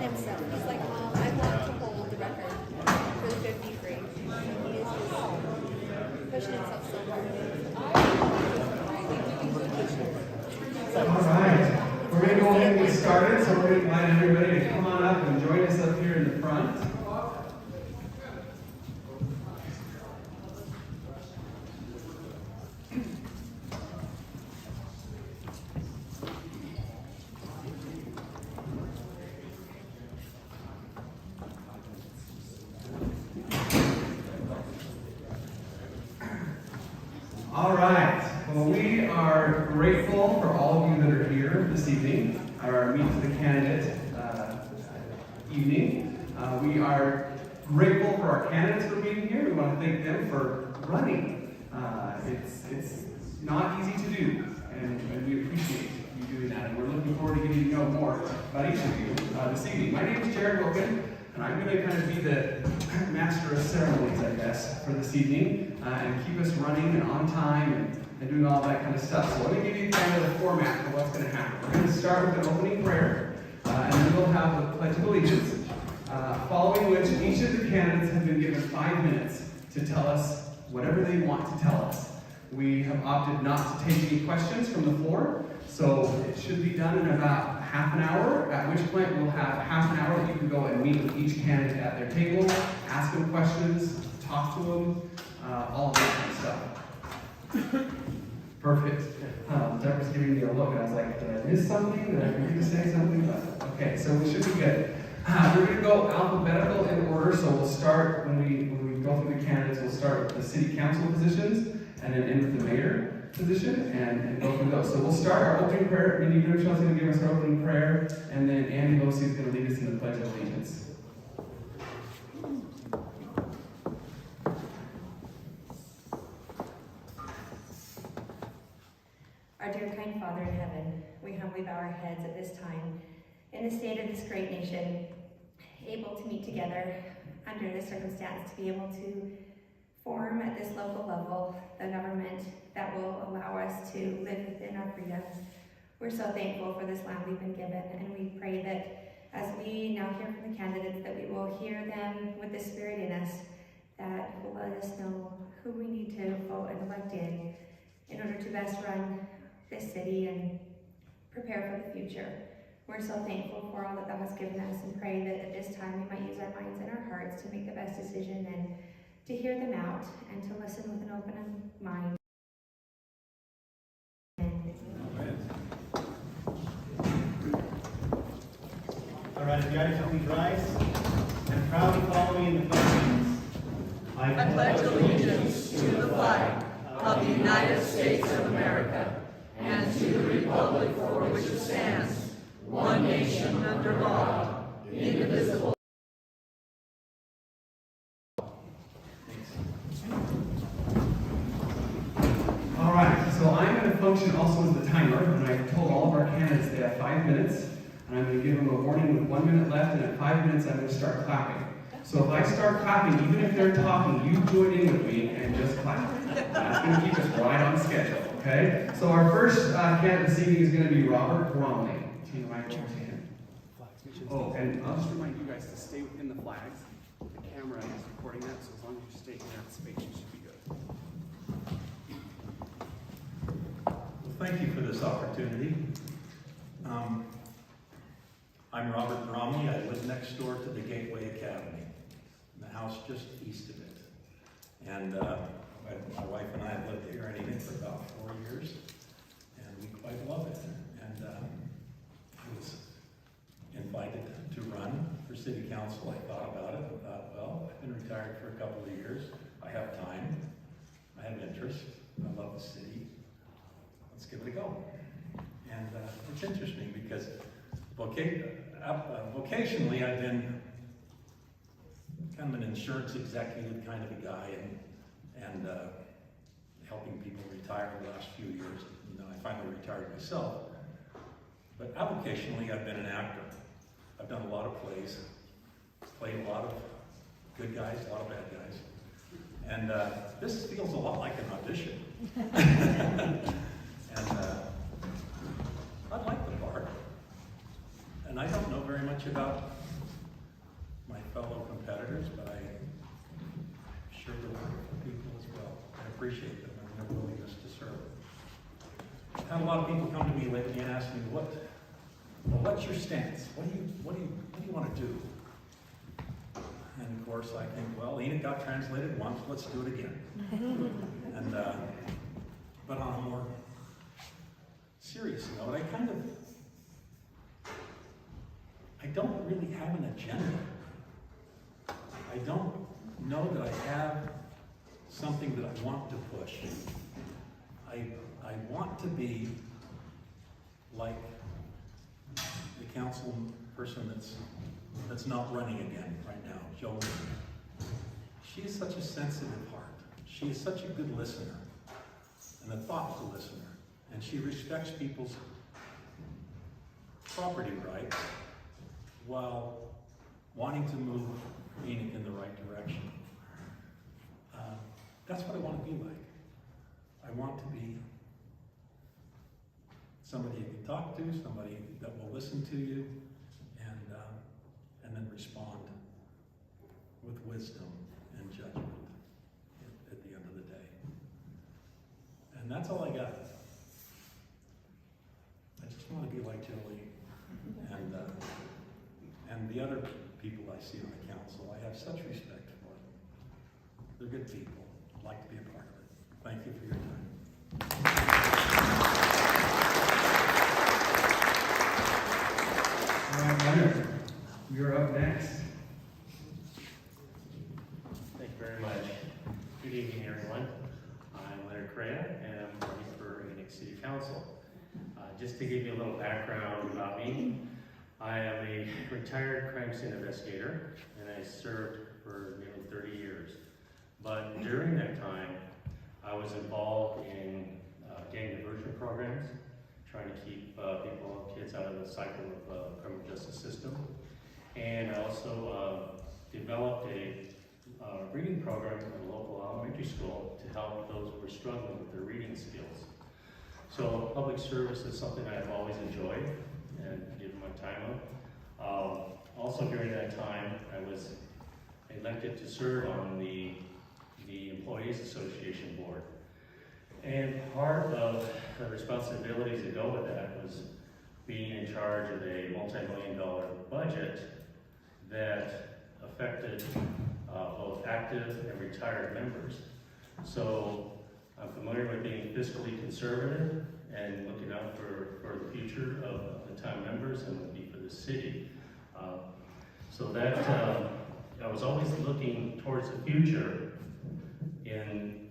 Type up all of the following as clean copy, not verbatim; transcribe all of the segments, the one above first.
himself. He's like, I want to hold the record for the 50 free. He is just pushing himself so hard. All right, we're going to go ahead and get started, so we're going to invite everybody to come on up and join us up here in the front. All right. Well, we are grateful for all of you that are here this evening, our Meet the Candidate evening. We are grateful for our candidates for being here. We want to thank them for running. It's not easy to do, and we appreciate you doing that. And we're looking forward to getting to know more about each of you this evening. My name is Jared Wilkin, and I'm going to kind of be the master of ceremonies, I guess, for this evening, and keep us running and on time and doing all that kind of stuff. So let me give you kind of the format for what's going to happen. We're going to start with an opening prayer, and then we'll have the Pledge of Allegiance, following which each of the candidates have been given 5 minutes to tell us whatever they want to tell us. We have opted not to take any questions from the floor, so it should be done in about half an hour, at which point we'll have half an hour that you can go and meet with each candidate at their table, ask them questions, talk to them, all of that kind of stuff. Perfect. Deborah's giving me a look, and I was like, did I miss something? Did I forget to say something? But, okay, so we should be good. We're going to go alphabetical in order, so we'll start, when we go through the candidates, we'll start with the city council positions, and then end with the mayor position, and go through those. So we'll start our opening prayer. Mindy Grimshaw's going to give us our opening prayer, and then Andy Losey is going to lead us in the Pledge of Allegiance. Our dear kind Father in heaven, we humbly bow our heads at this time in the state of this great nation, able to meet together under this circumstance, to be able to form at this local level the government that will allow us to live within our freedoms. We're so thankful for this land we've been given, and we pray that as we now hear from the candidates, that we will hear them with the Spirit in us, that will let us know who we need to vote and elect in order to best run this city and prepare for the future. We're so thankful for all that God has given us, and pray that at this time we might use our minds and our hearts to make the best decision and to hear them out and to listen with an open mind. All right, if you guys please rise and proudly follow me in the pledge. I pledge allegiance to the flag of the United States of America and to the republic for which it stands, one nation under God, indivisible. All right, so I'm going to function also as the timer, and I told all of our candidates they have 5 minutes, and I'm going to give them a warning with 1 minute left, and at 5 minutes I'm going to start clapping. So if I start clapping, even if they're talking, you join in with me and just clap. That's going to keep us right on schedule, okay? So our first candidate this evening is going to be Robert Bromley. Tina, right over to him. Oh, and I'll just remind you guys to stay within the flags. The camera is recording that, so as long as you stay in that space, you should be good. Well, thank you for this opportunity. I'm Robert Bromley. I live next door to the Gateway Academy, in the house just east of it. And my wife and I have lived here in Enoch for about 4 years, and we quite love it. And I was invited to run for city council. I thought about it and thought, well, I've been retired for a couple of years. I have time. I have interest. I love the city. Let's give it a go. And it's interesting because vocationally I've been kind of an insurance executive kind of a guy, and helping people retire the last few years. You know, I finally retired myself. But avocationally I've been an actor. I've done a lot of plays, played a lot of good guys, a lot of bad guys. And this feels a lot like an audition. And I like the part. And I don't know very much about my fellow competitors, but I'm sure they're working for people as well. I appreciate them and their willingness to serve. I've had a lot of people come to me lately and ask me, what's your stance? What do you want to do? And of course I think, well, Enoch got translated once, let's do it again. And but on a more serious note, I don't really have an agenda. I don't know that I have something that I want to push. I want to be like the council person that's not running again right now, Jolene. She is such a sensitive heart. She is such a good listener and a thoughtful listener. And she respects people's property rights while wanting to move Enoch in the right direction. That's what I want to be like. I want to be somebody you can talk to, somebody that will listen to you, and then respond with wisdom and judgment at the end of the day. And that's all I got. I just want to be like Jolie and the other people I see on the council. I have such respect for them. They're good people. I'd like to be a part of it. Thank you for your time. All right, Leonard, you're up next. Thank you very much. Good evening, everyone. I'm Leonard Correa, and I'm running for Enoch City Council. Just to give you a little background about me, I am a retired crime scene investigator, and I served for nearly 30 years. But during that time, I was involved in gang diversion programs, trying to keep kids out of the cycle of the criminal justice system. And I also developed a reading program at a local elementary school to help those who were struggling with their reading skills. So public service is something I've always enjoyed and given my time on. Also during that time, I was elected to serve on the Employees Association Board. And part of the responsibilities that go with that was being in charge of a multi-million-dollar budget that affected both active and retired members. So I'm familiar with being fiscally conservative and looking out for the future of the town members and would be for the city. So that I was always looking towards the future in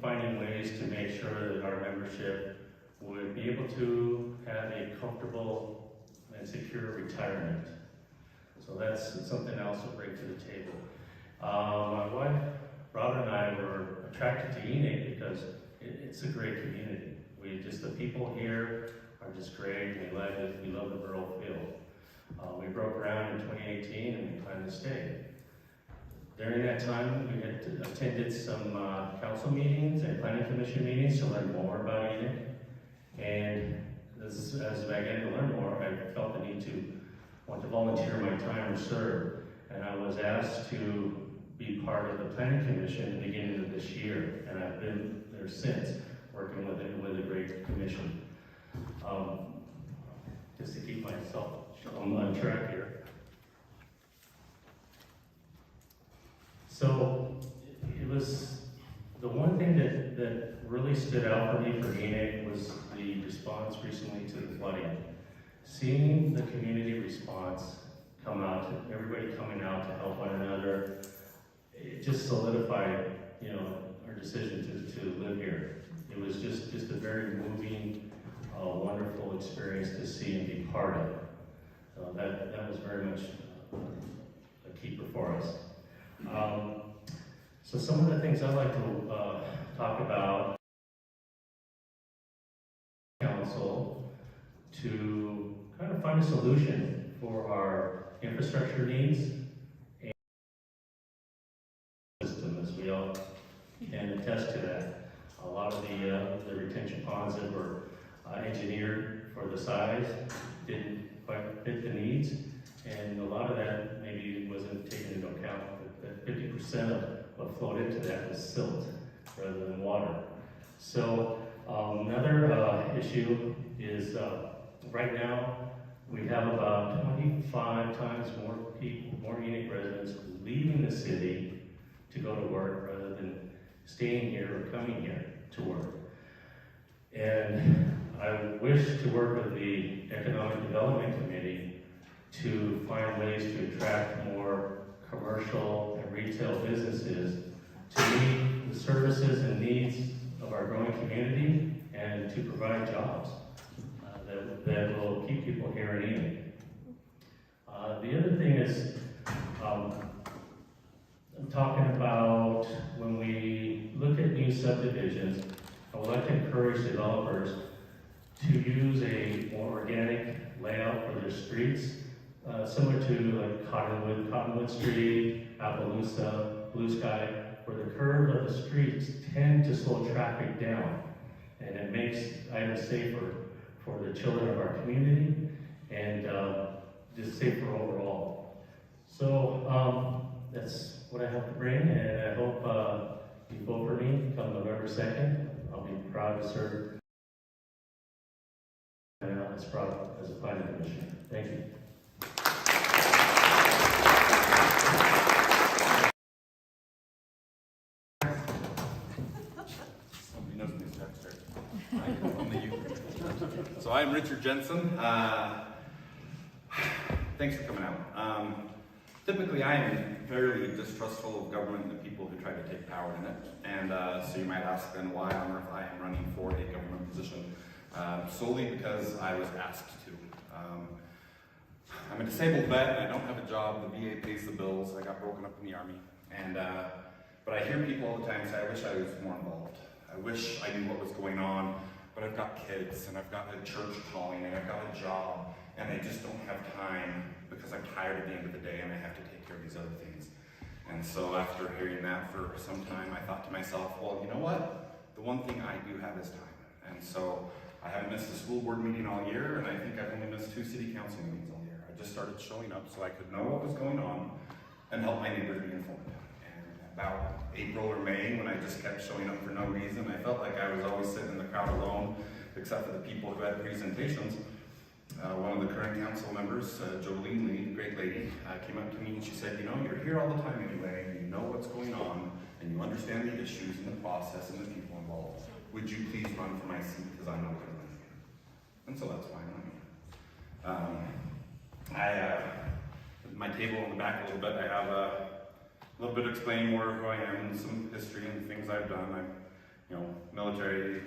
finding ways to make sure that our membership would be able to have a comfortable and secure retirement. So that's something else to bring to the table. My wife, Robin, and I were attracted to Enoch because it's a great community. The people here are just great. We love the rural feel. We broke ground in 2018 and we plan to stay. During that time, we had attended some council meetings and planning commission meetings to learn more about Enoch. And as I began to learn more, I felt the need to want to volunteer my time to serve. And I was asked to be part of the planning commission at the beginning of this year. And I've been there since, working with a great commission. Just to keep myself on track here. So it was the one thing that really stood out for me for Enoch was the response recently to the flooding. Seeing the community response come out, everybody coming out to help one another, it just solidified, our decision to live here. It was just a very moving, wonderful experience to see and be part of. So that was very much a keeper for us. So some of the things I'd like to talk about council to kind of find a solution for our infrastructure needs and system, as we all can attest to that. A lot of the retention ponds that were engineered for the size didn't quite fit the needs, and a lot of that maybe wasn't 50% of what flowed into that was silt rather than water. So another issue is right now we have about 25 times more people, more Enoch residents leaving the city to go to work rather than staying here or coming here to work. And I wish to work with the Economic Development Committee to find ways to attract more commercial and retail businesses to meet the services and needs of our growing community and to provide jobs that will keep people here in Enoch. The other thing is, I'm talking about when we look at new subdivisions, I would like to encourage developers to use a more organic layout for their streets, similar to like Cottonwood Street, Appaloosa, Blue Sky, where the curve of the streets tend to slow traffic down, and it makes items safer for the children of our community and just safer overall. So that's what I have to bring, and I hope you vote for me come November 2nd. I'll be proud to serve as a planning commissioner. Thank you. Somebody knows me, only you. So I'm Richard Jensen. Thanks for coming out. Typically, I am fairly distrustful of government and the people who try to take power in it. And so you might ask then why on earth I am running for a government position. Solely because I was asked to. I'm a disabled vet and I don't have a job. The VA pays the bills. I got broken up in the Army. And but I hear people all the time say, I wish I was more involved. I wish I knew what was going on, but I've got kids and I've got a church calling and I've got a job and I just don't have time because I'm tired at the end of the day and I have to take care of these other things. And so after hearing that for some time, I thought to myself, well, you know what? The one thing I do have is time. And so I haven't missed a school board meeting all year, and I think I've only missed 2 city council meetings all year. I just started showing up so I could know what was going on and help my neighbors be informed. And about April or May, when I just kept showing up for no reason, I felt like I was always sitting in the crowd alone, except for the people who had presentations. One of the current council members, Jolene Lee, great lady, came up to me and she said, you know, you're here all the time anyway, and you know what's going on, and you understand the issues and the process and the people involved. Would you please run for my seat, because I'm not going to run again. And so that's why I'm running. My table in the back a little bit, I have a little bit explaining more who I am and some history and things I've done. I'm, military,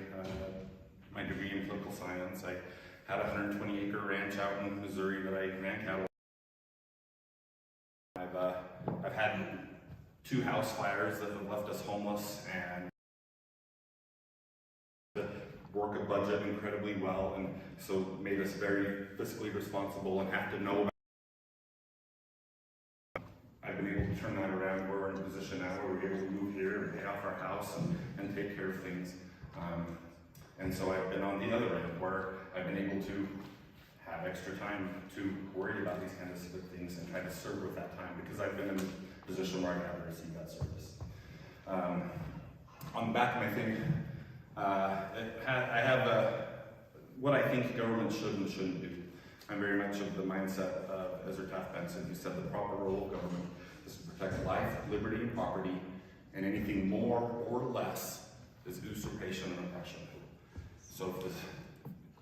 my degree in political science. I had a 120-acre ranch out in Missouri that I ran cattle. I've had 2 house fires that have left us homeless and work a budget incredibly well, and so made us very fiscally responsible and have to know about. I've been able to turn that around. We're in a position now where we're able to move here and pay off our house and take care of things. And so I've been on the other end where I've been able to have extra time to worry about these kinds of things and try to serve with that time, because I've been in a position where I haven't received that service. On the back of my thing, I have what I think government should and shouldn't do. I'm very much of the mindset of Ezra Taft Benson, who said the proper role of government is to protect life, liberty, and property, and anything more or less is usurpation and oppression. So if this,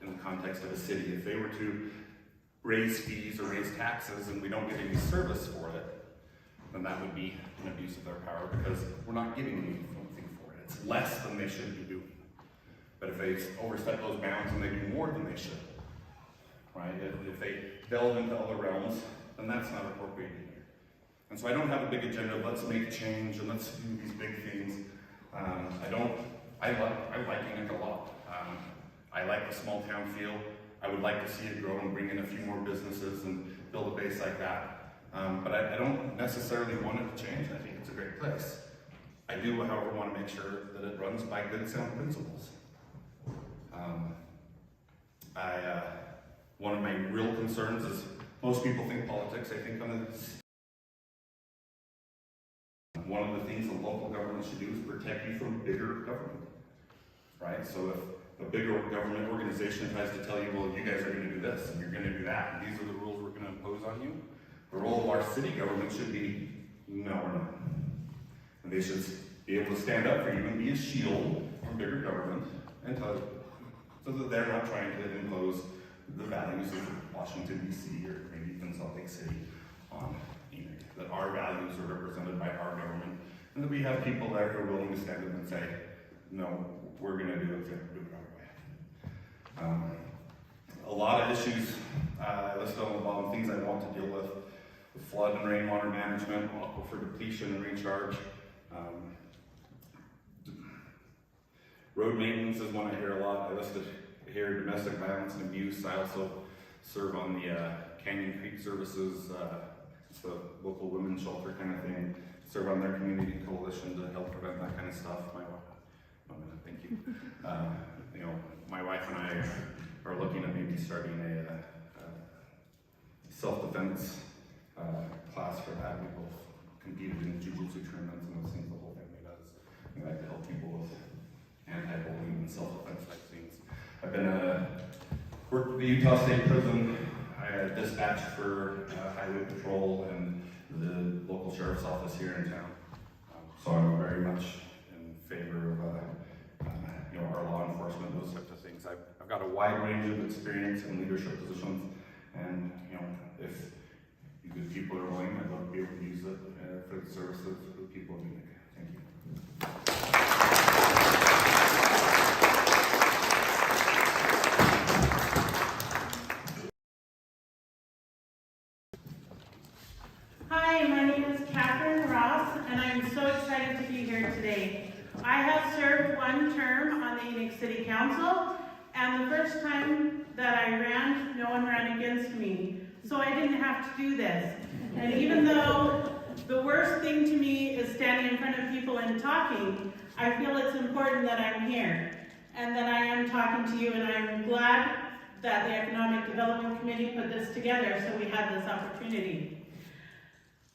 in the context of a city, if they were to raise fees or raise taxes and we don't get any service for it, then that would be an abuse of their power, because we're not getting anything for it. It's less than they should be doing. But if they overstep those bounds and they do more than they should, right? If they delve into other realms, then that's not appropriate either. And so I don't have a big agenda of let's make change and let's do these big things. I like Enoch a lot. I like the small town feel. I would like to see it grow and bring in a few more businesses and build a base like that. But I don't necessarily want it to change. I think it's a great place. I do, however, want to make sure that it runs by good sound principles. One of my real concerns is most people think politics. I think one of the things the local government should do is protect you from bigger government, right? So if a bigger government organization tries to tell you, well, you guys are going to do this and you're going to do that, and these are the rules we're going to impose on you, the role of our city government should be, no, we're not. And they should be able to stand up for you and be a shield from bigger government and tell you, so that they're not trying to impose the values of Washington, D.C., or maybe even Salt Lake City on Enoch. That our values are represented by our government, and that we have people that are willing to stand up and say, no, we're going to do it our way. A lot of issues listed on the bottom, things I want to deal with: the flood and rainwater management, aquifer depletion and recharge. Road maintenance is one I hear a lot. I listed here domestic violence and abuse. I also serve on the Canyon Creek Services, it's the local women's shelter kind of thing. Serve on their community coalition to help prevent that kind of stuff. Thank you. You know, my wife and I are looking at maybe starting a self-defense class for that. We both competed in jiu-jitsu tournaments and those things the whole family does. We like to help people with anti-bullying and self-defense type things. I've been worked with the Utah State Prison. I dispatched for highway patrol and the local sheriff's office here in town. So I'm very much in favor of you know, our law enforcement, those types of things. I've got a wide range of experience in leadership positions, and you know, if you good people are willing, I'd love to be able to use it for the services of the people of Enoch. Thank you. Hi, my name is Catherine Ross, and I'm so excited to be here today. I have served one term on the Enoch City Council, and the first time that I ran, no one ran against me, so I didn't have to do this. And even though the worst thing to me is standing in front of people and talking, I feel it's important that I'm here and that I am talking to you, and I'm glad that the Economic Development Committee put this together so we had this opportunity.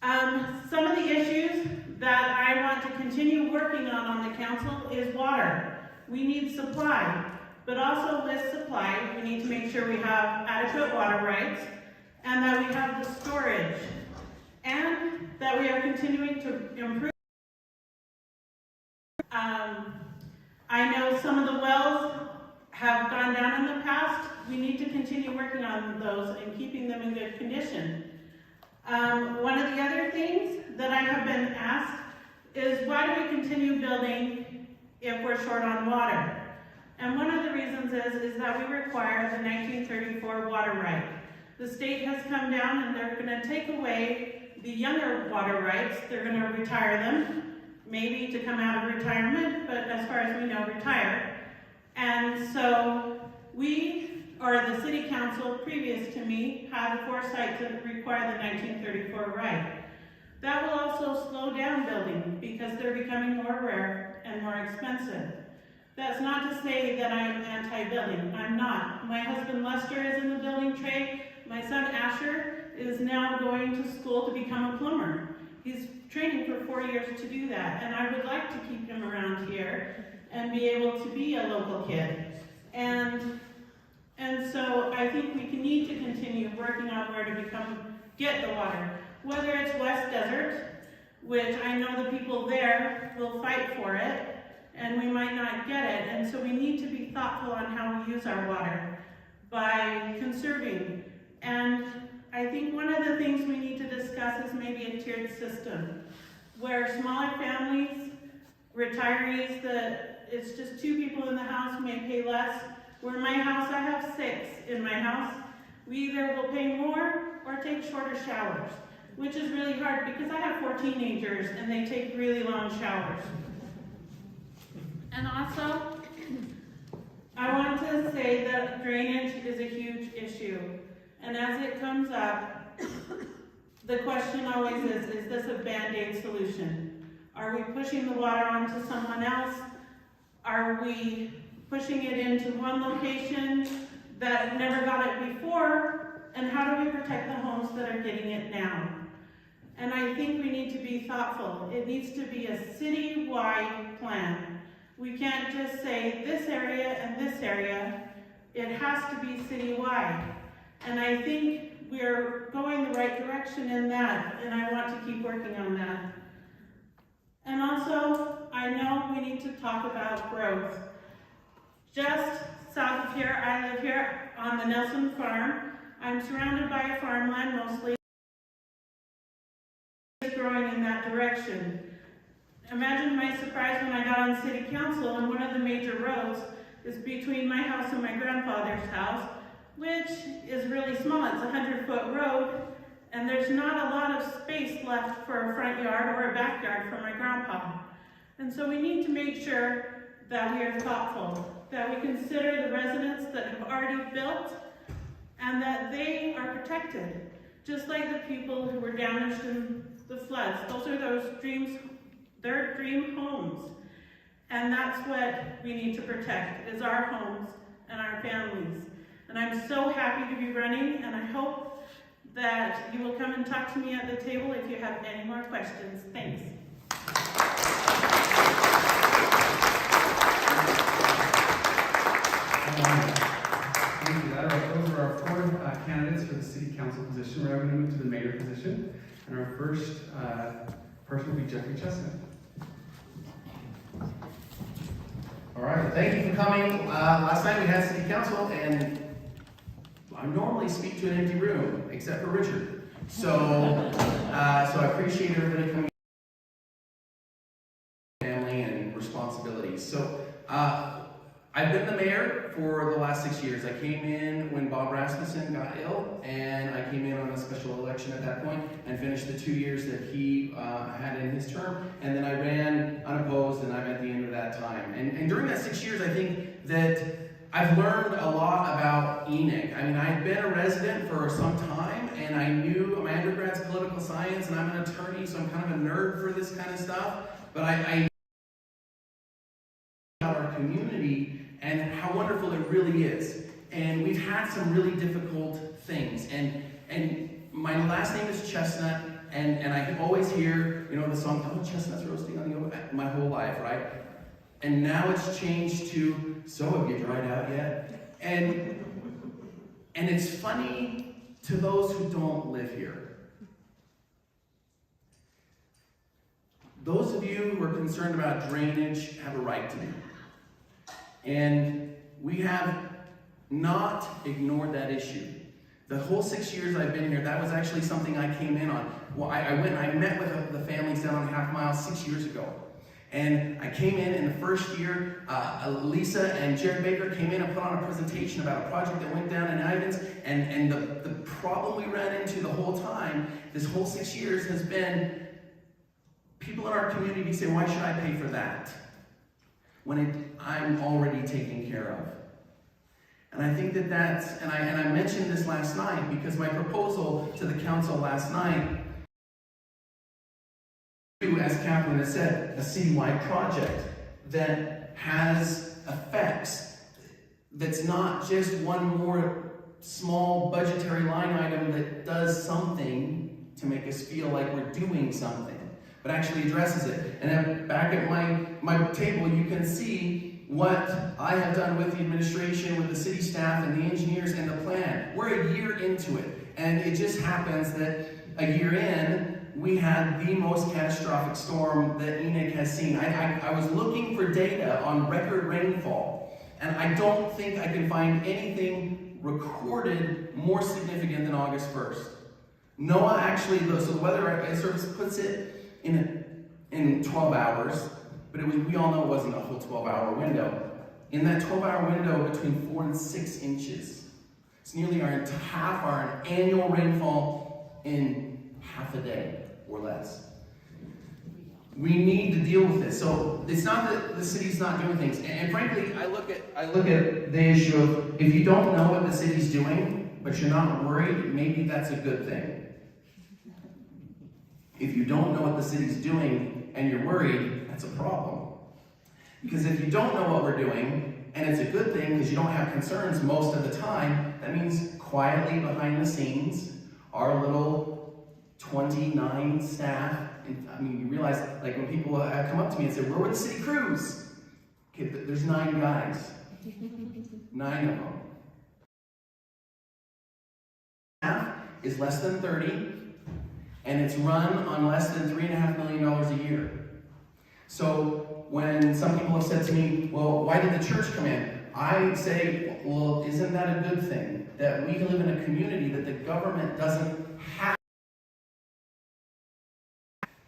Some of the issues that I want to continue working on the council is water. We need supply, but also with supply, we need to make sure we have adequate water rights and that we have the storage and that we are continuing to improve. I know some of the wells have gone down in the past. We need to continue working on those and keeping them in good condition. One of the other things that I have been asked is, why do we continue building if we're short on water? And one of the reasons is that we require the 1934 water right. The state has come down and they're going to take away the younger water rights. They're going to retire them, maybe to come out of retirement, but as far as we know, retire. And so we, or the city council previous to me, had the foresight to require the 1934 right. That will also slow down building because they're becoming more rare and more expensive. That's not to say that I am anti-building. I'm not. My husband Lester is in the building trade. My son Asher is now going to school to become a plumber. He's training for 4 years to do that, and I would like to keep him around here and be able to be a local kid. And so I think we need to continue working on where to get the water. Whether it's West Desert, which I know the people there will fight for it, and we might not get it. And so we need to be thoughtful on how we use our water by conserving. And I think one of the things we need to discuss is maybe a tiered system, where smaller families, retirees, that it's just 2 people in the house may pay less. Where in my house, I have 6 in my house. We either will pay more or take shorter showers, which is really hard because I have 4 teenagers and they take really long showers. And also, I want to say that drainage is a huge issue. And as it comes up, the question always is this a Band-Aid solution? Are we pushing the water onto someone else? Are we pushing it into one location that never got it before? And how do we protect the homes that are getting it now? And I think we need to be thoughtful. It needs to be a city-wide plan. We can't just say this area and this area. It has to be city-wide. And I think we're going the right direction in that, and I want to keep working on that. And also, I know we need to talk about growth. Just south of here, I live here on the Nelson farm. I'm surrounded by farmland mostly. It's growing in that direction. Imagine my surprise when I got on city council and one of the major roads is between my house and my grandfather's house, which is really small. It's a 100-foot road, and there's not a lot of space left for a front yard or a backyard for my grandpa. And so we need to make sure that we are thoughtful, that we consider the residents that have already built and that they are protected, just like the people who were damaged in the floods. Those are their dream homes. And that's what we need to protect, is our homes and our families. And I'm so happy to be running, and I hope that you will come and talk to me at the table if you have any more questions. Thanks. Thank you. Those are our four candidates for the city council position. We're now going to move to the mayor position. And our first person will be Jeffrey Chestnut. All right, thank you for coming. Last night we had city council, and I normally speak to an empty room, except for Richard. So I appreciate everybody coming. Family and responsibilities. So I've been the mayor for the last 6 years. I came in when Bob Rasmussen got ill, and I came in on a special election at that point and finished the 2 years that he had in his term. And then I ran unopposed, and I'm at the end of that time. And during that 6 years, I think that I've learned a lot about Enoch. I mean, I've been a resident for some time, and I knew my undergrad's political science, and I'm an attorney, so I'm kind of a nerd for this kind of stuff. But I about our community and how wonderful it really is. And we've had some really difficult things. And my last name is Chestnut, and I always hear, you know, the song, "Oh, chestnuts roasting on the oven," my whole life, right? And now it's changed to, "So have you dried out yet?" And it's funny to those who don't live here. Those of you who are concerned about drainage have a right to be. And we have not ignored that issue. The whole 6 years I've been here, that was actually something I came in on. Well, I went and I met with the families down on Half Mile 6 years ago. And I came in the first year, Lisa and Jared Baker came in and put on a presentation about a project that went down in Ivans. And the problem we ran into the whole time, this whole 6 years, has been people in our community say, "Why should I pay for that?" when I'm already taken care of. And I think that's, and I mentioned this last night because my proposal to the council last night, as Catherine has said, a citywide project that has effects, that's not just one more small budgetary line item that does something to make us feel like we're doing something, but actually addresses it. And then back at my table, you can see what I have done with the administration, with the city staff, and the engineers, and the plan. We're a year into it, and it just happens that a year in, we had the most catastrophic storm that Enoch has seen. I was looking for data on record rainfall, and I don't think I can find anything recorded more significant than August 1st. NOAA actually, so the Weather Service puts it in 12 hours, but we all know it wasn't a whole 12-hour window. In that 12-hour window, between 4 and 6 inches. It's nearly half our annual rainfall in half a day or less. We need to deal with this. So it's not that the city's not doing things. And frankly, I look at the issue of, if you don't know what the city's doing, but you're not worried, maybe that's a good thing. If you don't know what the city's doing and you're worried, that's a problem. Because if you don't know what we're doing, and it's a good thing because you don't have concerns most of the time, that means quietly behind the scenes, our little 29 staff. And, I mean, you realize, like, when people come up to me and say, where were the city crews? Okay, there's 9 guys. 9 of them. Staff is less than 30, and it's run on less than $3.5 million a year. So when some people have said to me, well, why did the church come in? I say, well, isn't that a good thing? That we live in a community that the government doesn't have.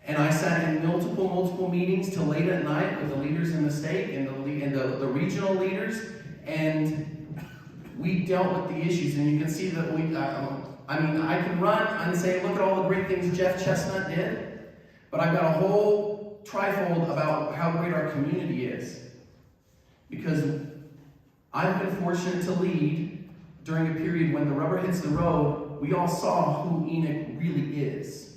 And I sat in multiple meetings till late at night with the leaders in the state and the regional leaders, and we dealt with the issues. And you can see that I can run and say, look at all the great things Jeff Chestnut did, but I've got a whole trifold about how great our community is. Because I've been fortunate to lead during a period when the rubber hits the road, we all saw who Enoch really is.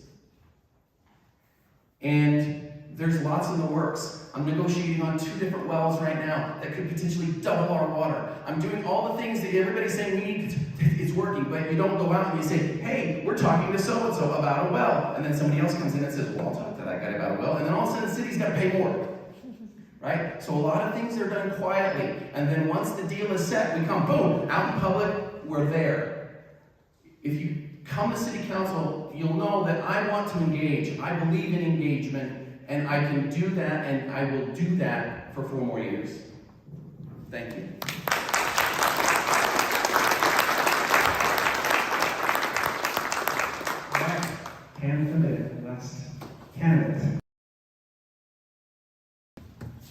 And there's lots in the works. I'm negotiating on 2 different wells right now that could potentially double our water. I'm doing all the things that everybody's saying we need. It's working, but you don't go out and you say, hey, we're talking to so-and-so about a well. And then somebody else comes in and says, well, I'll talk to that guy about a well. And then all of a sudden the city's got to pay more. Right? So a lot of things are done quietly. And then once the deal is set, we come, boom, out in public, we're there. If you come to city council, you'll know that I want to engage. I believe in engagement, and I can do that, and I will do that for 4 more years. Thank you. All right, hand committed, last candidate.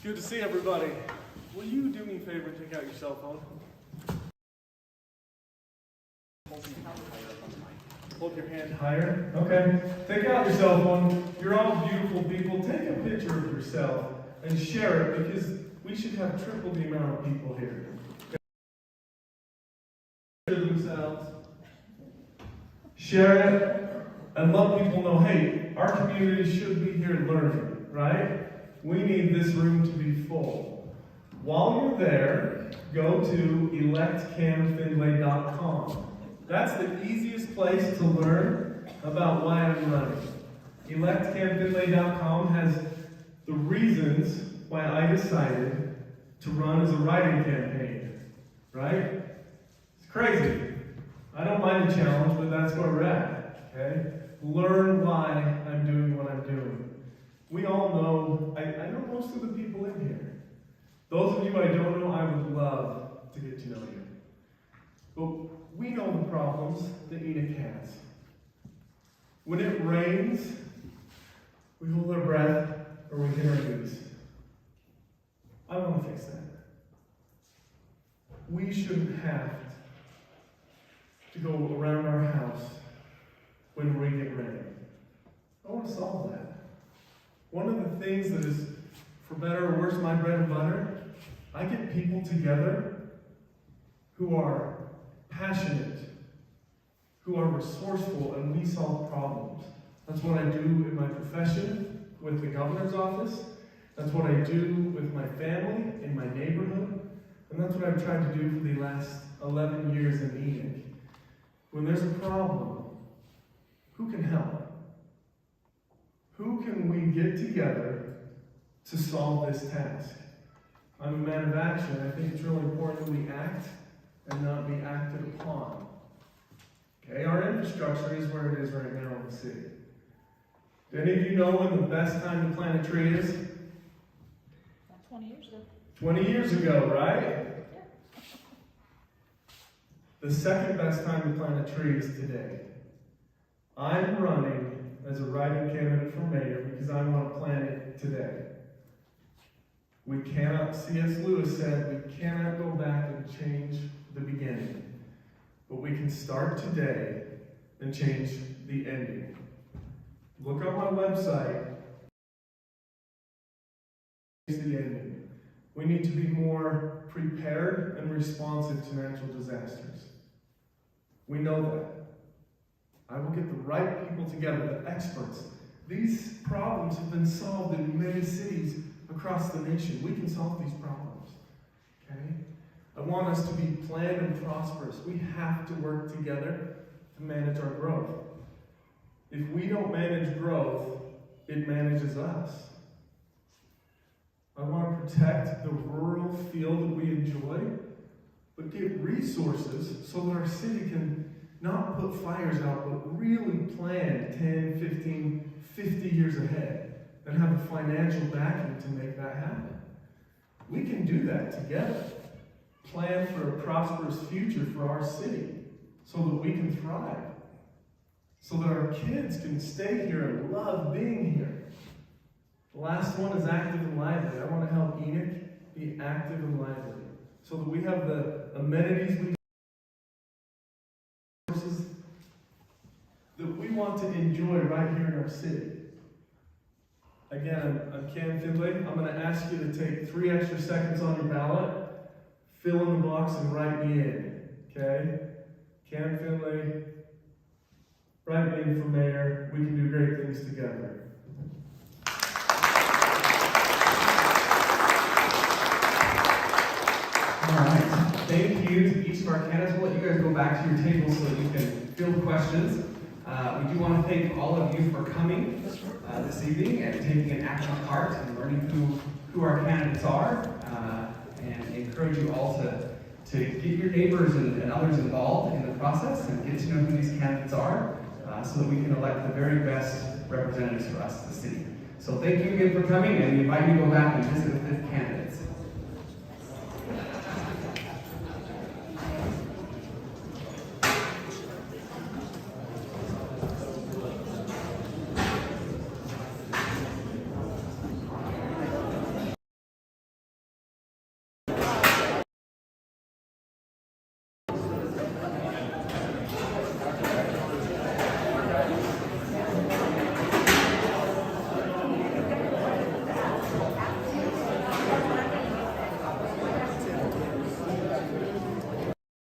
Good to see everybody. Will you do me a favor and take out your cell phone? Hold your hand higher. Okay. Take out your cell phone. You're all beautiful people. Take a picture of yourself and share it, because we should have triple the amount of people here. Okay. Themselves. Share it and let people know, hey, our community should be here learning, right? We need this room to be full. While you're there, go to electcamfinlay.com. That's the easiest place to learn about why I'm running. Electcamfinlay.com has the reasons why I decided to run as a writing campaign, right? It's crazy. I don't mind the challenge, but that's where we're at, okay? Learn why I'm doing what I'm doing. We all know, I know most of the people in here. Those of you I don't know, I would love to get to know you. But we know the problems that Enoch has. When it rains, we hold our breath or we hit our knees. I want to fix that. We shouldn't have to go around our house when we get rain. I want to solve that. One of the things that is, for better or worse, my bread and butter, I get people together who are passionate, who are resourceful, and we solve problems. That's what I do in my profession with the governor's office. That's what I do with my family, in my neighborhood. And that's what I've tried to do for the last 11 years in Enoch. When there's a problem, who can help? Who can we get together to solve this task? I'm a man of action. I think it's really important that we act and not be acted upon. Okay, our infrastructure is where it is right now in the city. Do any of you know when the best time to plant a tree is? About 20 years ago. 20 years ago, right? The second best time to plant a tree is today. I'm running as a writing candidate for mayor because I want to plant it today. We cannot, C.S. Lewis said, we cannot go back and change the beginning. But we can start today and change the ending. Look on my website. Change the ending. We need to be more prepared and responsive to natural disasters. We know that. I will get the right people together, the experts. These problems have been solved in many cities across the nation. We can solve these problems. Okay? I want us to be planned and prosperous. We have to work together to manage our growth. If we don't manage growth, it manages us. I want to protect the rural feel that we enjoy, but give resources so that our city can not put fires out, but really plan 10, 15, 50 years ahead and have the financial backing to make that happen. We can do that together. Plan for a prosperous future for our city so that we can thrive, so that our kids can stay here and love being here. The last one is active and lively. I want to help Enoch be active and lively so that we have the amenities that we want to enjoy right here in our city. Again, I'm Cam Finlay. I'm going to ask you to take 3 extra seconds on your ballot, fill in the box, and write me in. Okay? Cam Finlay, write me in for mayor. We can do great things together. All right. Thank you to each of our candidates. We'll let you guys go back to your tables so that you can field questions. We do want to thank all of you for coming this evening and taking an active part and learning who our candidates are, and encourage you all to get your neighbors and others involved in the process and get to know who these candidates are, so that we can elect the very best representatives for us, the city. So thank you again for coming, and we invite you to go back and visit with the candidates.